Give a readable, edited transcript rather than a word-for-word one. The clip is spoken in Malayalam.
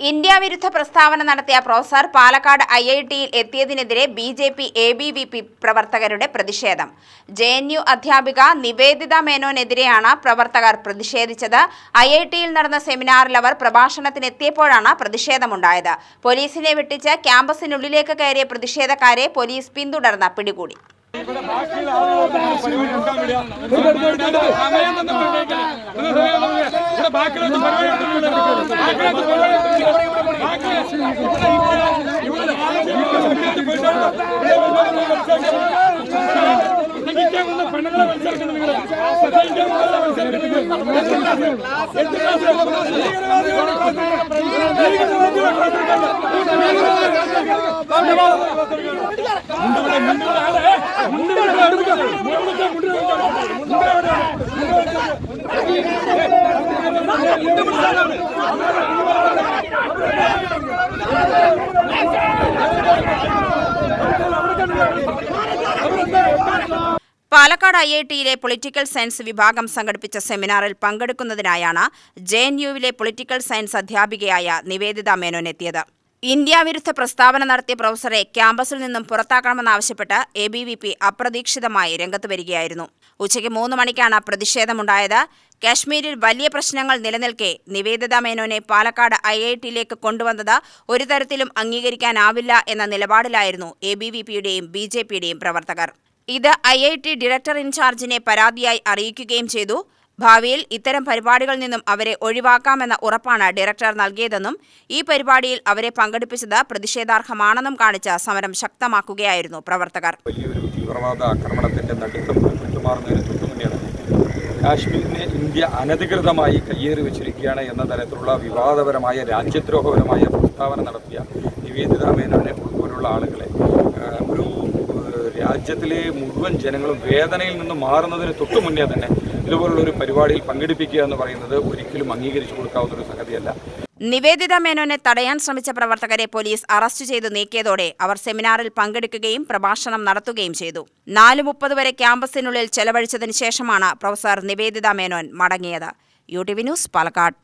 ഇന്ത്യ വിരുദ്ധ പ്രസ്താവന നടത്തിയ പ്രൊഫസർ പാലക്കാട് IITയിൽ എത്തിയതിനെതിരെ BJP ABVP പ്രവർത്തകരുടെ പ്രതിഷേധം. JNU അധ്യാപിക നിവേദിത മേനോനെതിരെയാണ് പ്രവർത്തകർ പ്രതിഷേധിച്ചത്. IITയിൽ നടന്ന സെമിനാറിൽ അവർ പ്രഭാഷണത്തിനെത്തിയപ്പോഴാണ് പ്രതിഷേധമുണ്ടായത്. പോലീസിനെ വെട്ടിച്ച് ക്യാമ്പസിനുള്ളിലേക്ക് കയറിയ പ്രതിഷേധക്കാരെ പോലീസ് പിന്തുടർന്ന് പിടികൂടി. പാലക്കാട് IITയിലെ പൊളിറ്റിക്കൽ സയൻസ് വിഭാഗം സംഘടിപ്പിച്ച സെമിനാറിൽ പങ്കെടുക്കുന്നതിനായാണ് JNUവിലെ പൊളിറ്റിക്കൽ സയൻസ് അധ്യാപികയായ നിവേദിത മേനോൻ എത്തിയത്. ഇന്ത്യ വിരുദ്ധ പ്രസ്താവന നടത്തിയ പ്രൊഫസറെ ക്യാമ്പസിൽ നിന്നും പുറത്താക്കണമെന്നാവശ്യപ്പെട്ട് ABVP അപ്രതീക്ഷിതമായി രംഗത്ത് വരികയായിരുന്നു. ഉച്ചയ്ക്ക് 3 മണിക്കാണ് പ്രതിഷേധമുണ്ടായത്. കാശ്മീരിൽ വലിയ പ്രശ്നങ്ങൾ നിലനിൽക്കെ നിവേദിത മേനോനെ പാലക്കാട് IITയിലേക്ക് കൊണ്ടുവന്നത് ഒരു തരത്തിലും അംഗീകരിക്കാനാവില്ല എന്ന നിലപാടിലായിരുന്നു ABVPയുടെയും BJPയുടെയും പ്രവർത്തകർ. ഇത് IIT ഡയറക്ടർ ഇൻചാർജിനെ പരാതിയായി അറിയിക്കുകയും ചെയ്തു. ഭാവിയിൽ ഇത്തരം പരിപാടികളിൽ നിന്നും അവരെ ഒഴിവാക്കാമെന്ന ഉറപ്പാണ് ഡയറക്ടർ നൽകിയതെന്നും ഈ പരിപാടിയിൽ അവരെ പങ്കെടുപ്പിച്ചത് പ്രതിഷേധാർഹമാണെന്നും കാണിച്ച് സമരം ശക്തമാക്കുകയായിരുന്നു പ്രവർത്തകർ. വലിയൊരു തീവ്രവാദ ആക്രമണത്തിന്റെ നടുക്കം വിട്ടുമാറുന്നതിന് തൊട്ടുമുന്നേ കാശ്മീരിനെ ഇന്ത്യ അനധികൃതമായി കയ്യേറി വെച്ചിരിക്കുകയാണ് എന്ന തരത്തിലുള്ള വിവാദപരമായ രാജ്യദ്രോഹപരമായ പ്രസ്താവന നടത്തിയ നിവേദിത മേനോനെ പോലുള്ള ആളുകളെ ഒരു രാജ്യത്തിലെ മുഴുവൻ ജനങ്ങളും വേദനയിൽ നിന്ന് മാറുന്നതിന് തൊട്ടു മുന്നേ തന്നെ ഇതുപോലുള്ള ഒരു പരിപാടിയിൽ പങ്കെടുപ്പിക്കുക എന്ന് പറയുന്നത് ഒരിക്കലും അംഗീകരിച്ചു കൊടുക്കാവുന്ന ഒരു സംഗതിയല്ല. നിവേദിത മേനോനെ തടയാൻ ശ്രമിച്ച പ്രവർത്തകരെ പോലീസ് അറസ്റ്റ് ചെയ്ത് നീക്കിയതോടെ അവർ സെമിനാറിൽ പങ്കെടുക്കുകയും പ്രഭാഷണം നടത്തുകയും ചെയ്തു. 4:30 വരെ ക്യാമ്പസിനുള്ളിൽ ചെലവഴിച്ചതിന് ശേഷമാണ് പ്രൊഫസർ നിവേദിത മേനോൻ മടങ്ങിയത്. UTV news, Palakkad.